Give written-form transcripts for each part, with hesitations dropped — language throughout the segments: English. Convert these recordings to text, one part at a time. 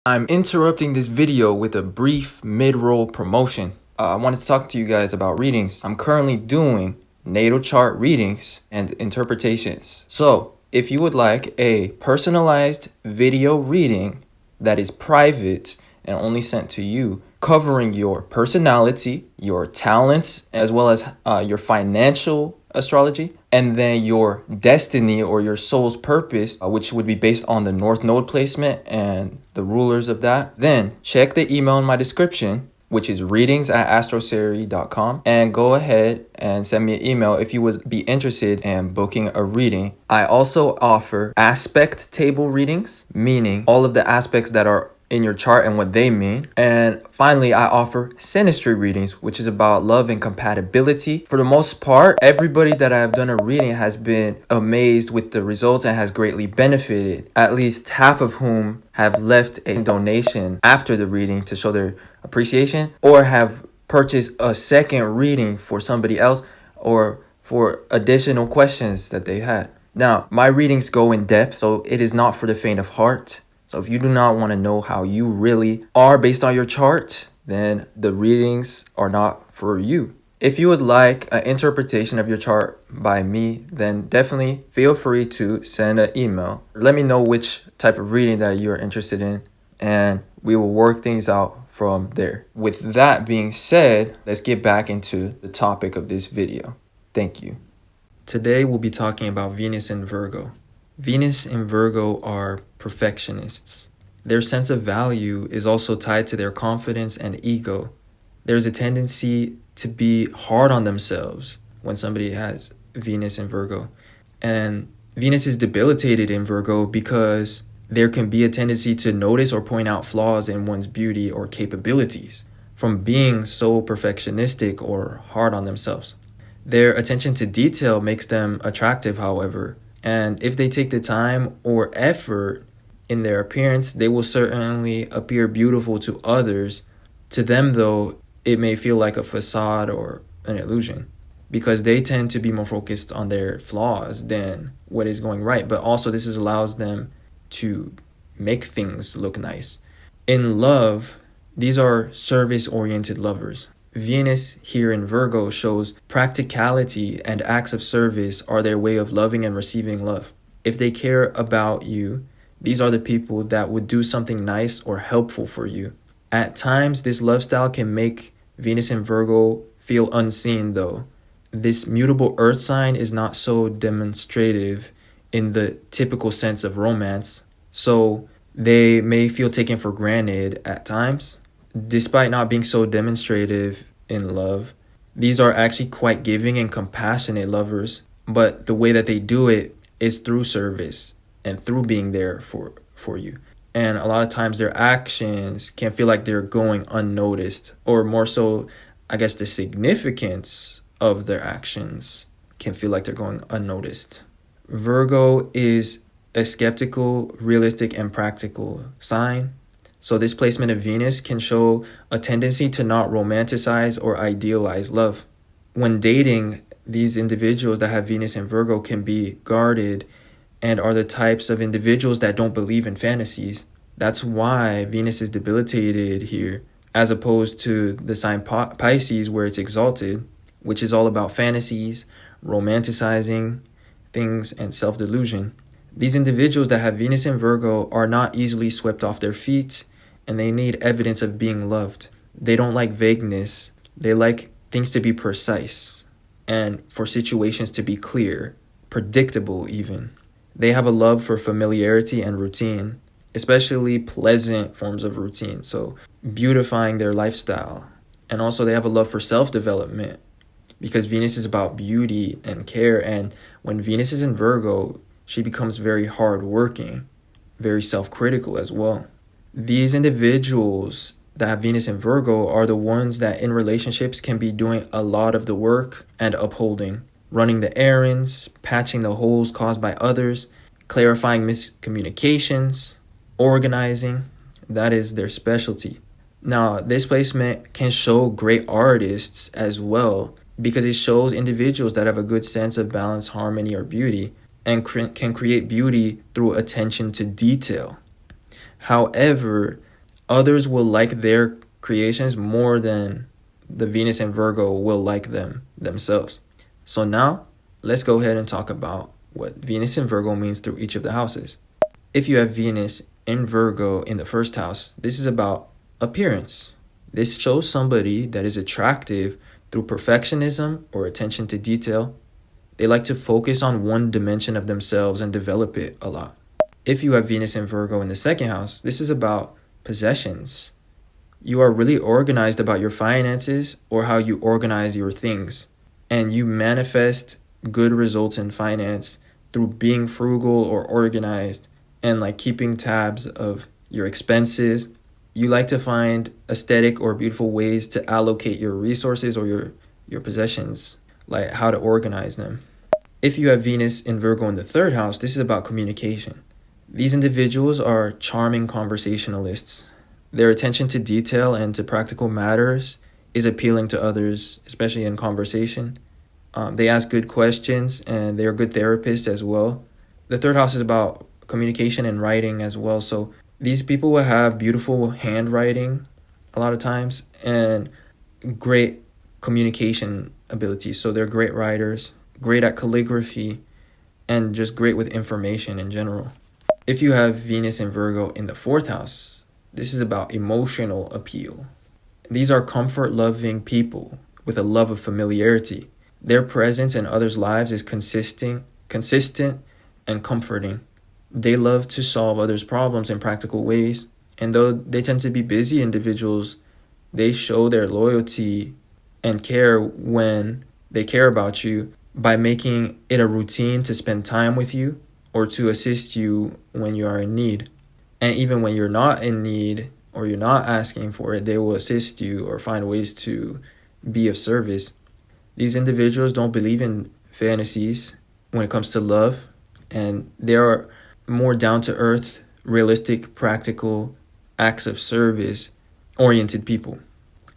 I'm interrupting this video with a brief mid-roll promotion. I wanted to talk to you guys about readings. I'm currently doing natal chart readings and interpretations. So, if you would like a personalized video reading that is private and only sent to you, covering your personality, your talents, as well as your financial astrology, and then your destiny or your soul's purpose, which would be based on the North Node placement and the rulers of that, then check the email in my description, which is readings@astroseri.com, and go ahead and send me an email if you would be interested in booking a reading. I also offer aspect table readings, meaning all of the aspects that are in your chart and what they mean. And finally, I offer synastry readings, which is about love and compatibility. For the most part, everybody that I have done a reading has been amazed with the results and has greatly benefited, at least half of whom have left a donation after the reading to show their appreciation, or have purchased a second reading for somebody else or for additional questions that they had. Now, my readings go in depth, so it is not for the faint of heart. So if you do not want to know how you really are based on your chart, then the readings are not for you. If you would like an interpretation of your chart by me, then definitely feel free to send an email. Let me know which type of reading that you're interested in, and we will work things out from there. With that being said, let's get back into the topic of this video. Thank you. Today we'll be talking about Venus and Virgo. Venus and Virgo are perfectionists. Their sense of value is also tied to their confidence and ego. There's a tendency to be hard on themselves when somebody has Venus and Virgo. And Venus is debilitated in Virgo because there can be a tendency to notice or point out flaws in one's beauty or capabilities from being so perfectionistic or hard on themselves. Their attention to detail makes them attractive, however, and if they take the time or effort in their appearance, they will certainly appear beautiful to others. To them, though, it may feel like a facade or an illusion because they tend to be more focused on their flaws than what is going right. But also, this allows them to make things look nice. In love, these are service-oriented lovers. Venus here in Virgo shows practicality and acts of service are their way of loving and receiving love. If they care about you, these are the people that would do something nice or helpful for you. At times, this love style can make Venus in Virgo feel unseen, though. This mutable earth sign is not so demonstrative in the typical sense of romance, so they may feel taken for granted at times. Despite not being so demonstrative in love, these are actually quite giving and compassionate lovers, but the way that they do it is through service and through being there for you. And a lot of times their actions can feel like they're going unnoticed, or more so, I guess the significance of their actions can feel like they're going unnoticed. Virgo is a skeptical, realistic, and practical sign. So this placement of Venus can show a tendency to not romanticize or idealize love. When dating, these individuals that have Venus and Virgo can be guarded and are the types of individuals that don't believe in fantasies. That's why Venus is debilitated here, as opposed to the sign Pisces, where it's exalted, which is all about fantasies, romanticizing things, and self-delusion. These individuals that have Venus and Virgo are not easily swept off their feet, and they need evidence of being loved. They don't like vagueness. They like things to be precise and for situations to be clear, predictable even. They have a love for familiarity and routine, especially pleasant forms of routine, so beautifying their lifestyle. And also they have a love for self-development because Venus is about beauty and care, and when Venus is in Virgo, she becomes very hardworking, very self-critical as well. These individuals that have Venus in Virgo are the ones that in relationships can be doing a lot of the work and upholding, running the errands, patching the holes caused by others, clarifying miscommunications, organizing. That is their specialty. Now, this placement can show great artists as well because it shows individuals that have a good sense of balance, harmony, or beauty, and can create beauty through attention to detail. However, Others will like their creations more than the Venus and Virgo will like them themselves. So now let's go ahead and talk about what Venus and Virgo means through each of the houses. If you have Venus in Virgo in the first house, this is about appearance. This shows somebody that is attractive through perfectionism or attention to detail. They like to focus on one dimension of themselves and develop it a lot. If you have Venus and Virgo in the second house, this is about possessions. You are really organized about your finances or how you organize your things. And you manifest good results in finance through being frugal or organized and like keeping tabs of your expenses. You like to find aesthetic or beautiful ways to allocate your resources or your possessions, like how to organize them. If you have Venus in Virgo in the third house, this is about communication. These individuals are charming conversationalists. Their attention to detail and to practical matters is appealing to others, especially in conversation. They ask good questions and they're good therapists as well. The third house is about communication and writing as well. So these people will have beautiful handwriting a lot of times and great communication abilities. So they're great writers, great at calligraphy, and just great with information in general. If you have Venus and Virgo in the fourth house, this is about emotional appeal. These are comfort-loving people with a love of familiarity. Their presence in others' lives is consistent and comforting. They love to solve others' problems in practical ways. And though they tend to be busy individuals, they show their loyalty and care when they care about you by making it a routine to spend time with you or to assist you when you are in need. And even when you're not in need or you're not asking for it, they will assist you or find ways to be of service. These individuals don't believe in fantasies when it comes to love, and they are more down-to-earth, realistic, practical, acts of service oriented people.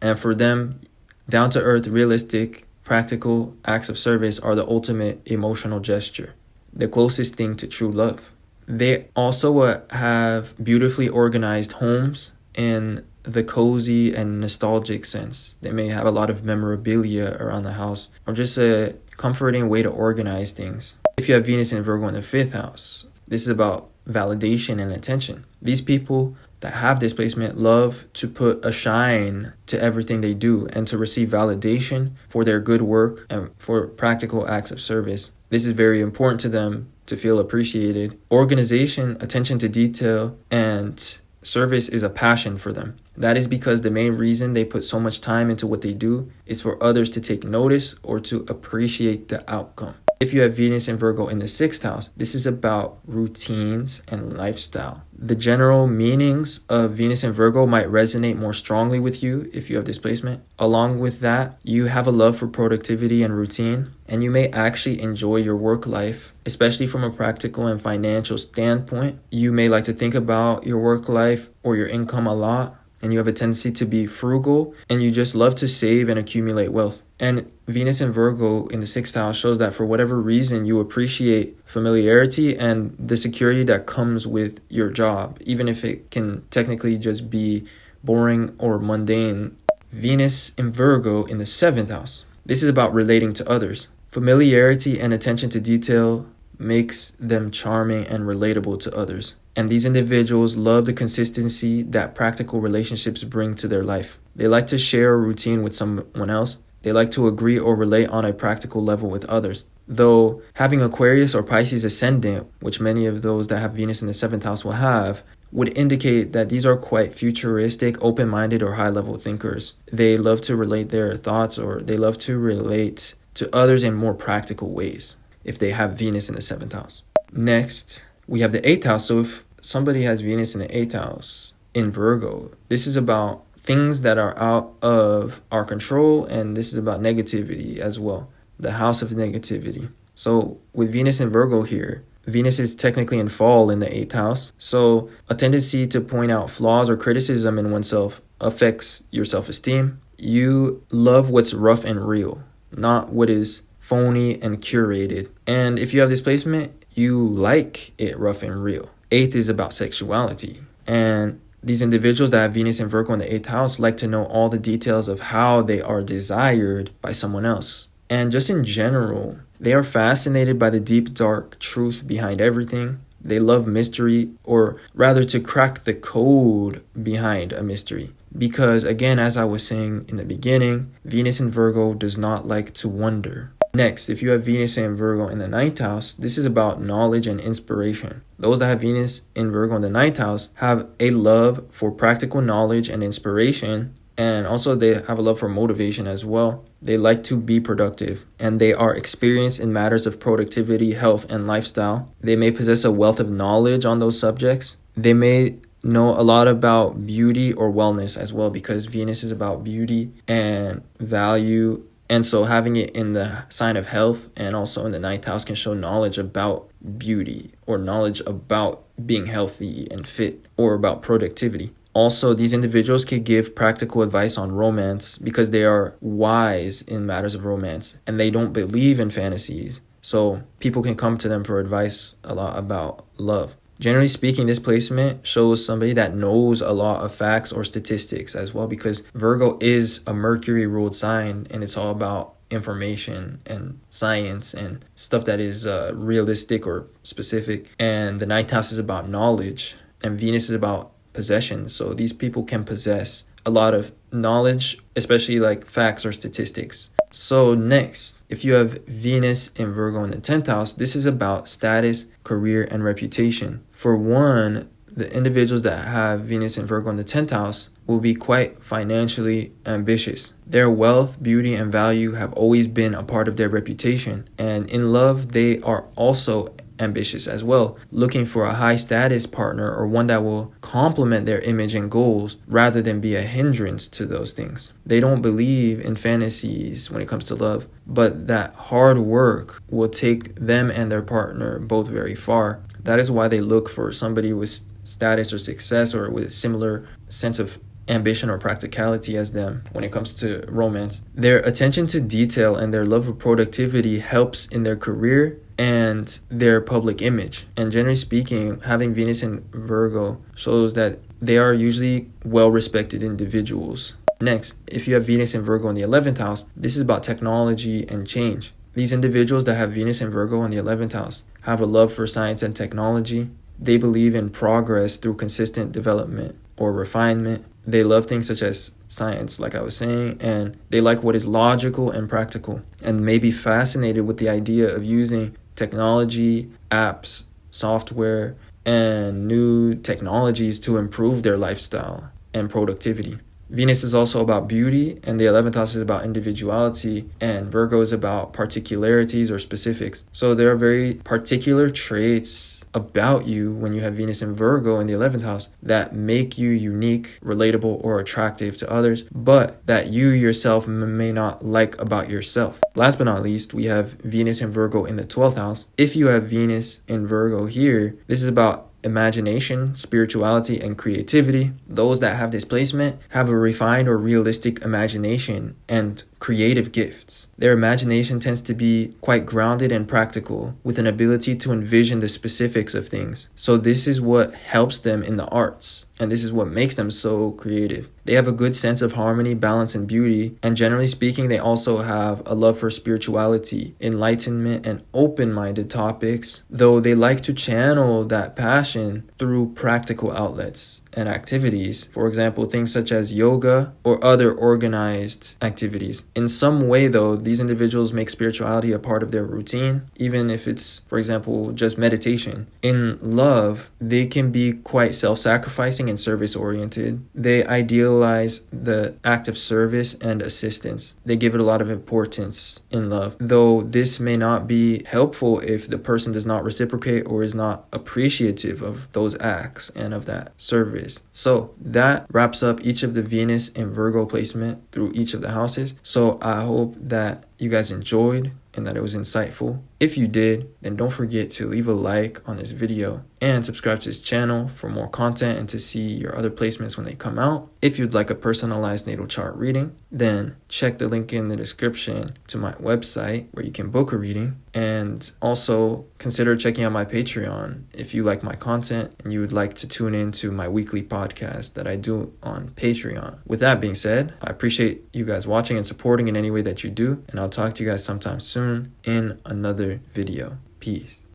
And for them, down-to-earth, realistic, practical acts of service are the ultimate emotional gesture, the closest thing to true love. They also have beautifully organized homes in the cozy and nostalgic sense. They may have a lot of memorabilia around the house or just a comforting way to organize things. If you have Venus and Virgo in the fifth house, this is about validation and attention. These people that have this placement love to put a shine to everything they do and to receive validation for their good work and for practical acts of service. This is very important to them to feel appreciated. Organization, attention to detail, and service is a passion for them. That is because the main reason they put so much time into what they do is for others to take notice or to appreciate the outcome. If you have Venus and Virgo in the sixth house, this is about routines and lifestyle. The general meanings of Venus and Virgo might resonate more strongly with you if you have this placement. Along with that, you have a love for productivity and routine, and you may actually enjoy your work life, especially from a practical and financial standpoint. You may like to think about your work life or your income a lot, and you have a tendency to be frugal, and you just love to save and accumulate wealth. And Venus and Virgo in the sixth house shows that for whatever reason, you appreciate familiarity and the security that comes with your job, even if it can technically just be boring or mundane. Venus in Virgo in the seventh house. This is about relating to others. Familiarity and attention to detail makes them charming and relatable to others. And these individuals love the consistency that practical relationships bring to their life. They like to share a routine with someone else. They like to agree or relate on a practical level with others. Though having Aquarius or Pisces ascendant, which many of those that have Venus in the seventh house will have, would indicate that these are quite futuristic, open-minded, or high-level thinkers. They love to relate their thoughts, or they love to relate to others in more practical ways if they have Venus in the seventh house. Next, we have the eighth house. So if somebody has Venus in the eighth house in Virgo, this is about things that are out of our control, and this is about negativity as well, the house of negativity. So with Venus in Virgo here, Venus is technically in fall in the eighth house. So a tendency to point out flaws or criticism in oneself affects your self-esteem. You love what's rough and real, not what is phony and curated. And if you have this placement, you like it rough and real. Eighth is about sexuality. And these individuals that have Venus and Virgo in the 8th house like to know all the details of how they are desired by someone else. And just in general, they are fascinated by the deep, dark truth behind everything. They love mystery, or rather to crack the code behind a mystery. Because again, as I was saying in the beginning, Venus in Virgo does not like to wonder. Next, if you have Venus and Virgo in the 9th house, this is about knowledge and inspiration. Those that have Venus in Virgo in the 9th house have a love for practical knowledge and inspiration, and also they have a love for motivation as well. They like to be productive, and they are experienced in matters of productivity, health, and lifestyle. They may possess a wealth of knowledge on those subjects. They may know a lot about beauty or wellness as well, because Venus is about beauty and value. And so having it in the sign of health and also in the 9th house can show knowledge about beauty or knowledge about being healthy and fit or about productivity. Also, these individuals can give practical advice on romance because they are wise in matters of romance and they don't believe in fantasies. So people can come to them for advice a lot about love. Generally speaking, this placement shows somebody that knows a lot of facts or statistics as well, because Virgo is a Mercury ruled sign and it's all about information and science and stuff that is realistic or specific. And the 9th house is about knowledge and Venus is about possession. So these people can possess a lot of knowledge, especially like facts or statistics. So next, if you have Venus in Virgo in the 10th house, this is about status, career, and reputation. For one, the individuals that have Venus in Virgo in the 10th house will be quite financially ambitious. Their wealth, beauty, and value have always been a part of their reputation. And in love, they are also ambitious as well, looking for a high status partner or one that will complement their image and goals rather than be a hindrance to those things. They don't believe in fantasies when it comes to love, but that hard work will take them and their partner both very far. That is why they look for somebody with status or success or with a similar sense of ambition or practicality as them when it comes to romance. Their attention to detail and their love of productivity helps in their career and their public image. And generally speaking, having Venus in Virgo shows that they are usually well-respected individuals. Next, if you have Venus in Virgo in the 11th house, this is about technology and change. These individuals that have Venus in Virgo in the 11th house have a love for science and technology. They believe in progress through consistent development or refinement. They love things such as science, like I was saying, and they like what is logical and practical, and may be fascinated with the idea of using technology, apps, software, and new technologies to improve their lifestyle and productivity. Venus is also about beauty, and the 11th house is about individuality, and Virgo is about particularities or specifics. So there are very particular traits about you when you have Venus in Virgo in the 11th house that make you unique, relatable, or attractive to others, but that you yourself may not like about yourself. Last but not least, we have Venus in Virgo in the 12th house. If you have Venus in Virgo here, this is about imagination, spirituality, and creativity. Those that have this placement have a refined or realistic imagination and creative gifts. Their imagination tends to be quite grounded and practical, with an ability to envision the specifics of things. So this is what helps them in the arts, and this is what makes them so creative. They have a good sense of harmony, balance, and beauty, and generally speaking, they also have a love for spirituality, enlightenment, and open-minded topics, though they like to channel that passion through practical outlets and activities. For example, things such as yoga or other organized activities. In some way, though, these individuals make spirituality a part of their routine, even if it's, for example, just meditation. In love, they can be quite self-sacrificing and service-oriented. They idealize the act of service and assistance. They give it a lot of importance in love, though this may not be helpful if the person does not reciprocate or is not appreciative of those acts and of that service. So that wraps up each of the Venus and Virgo placement through each of the houses. So I hope that you guys enjoyed and that it was insightful. If you did, then don't forget to leave a like on this video and subscribe to this channel for more content and to see your other placements when they come out. If you'd like a personalized natal chart reading, then check the link in the description to my website where you can book a reading. And also consider checking out my Patreon if you like my content and you would like to tune into my weekly podcast that I do on Patreon. With that being said, I appreciate you guys watching and supporting in any way that you do, and I'll talk to you guys sometime soon in another video. Peace.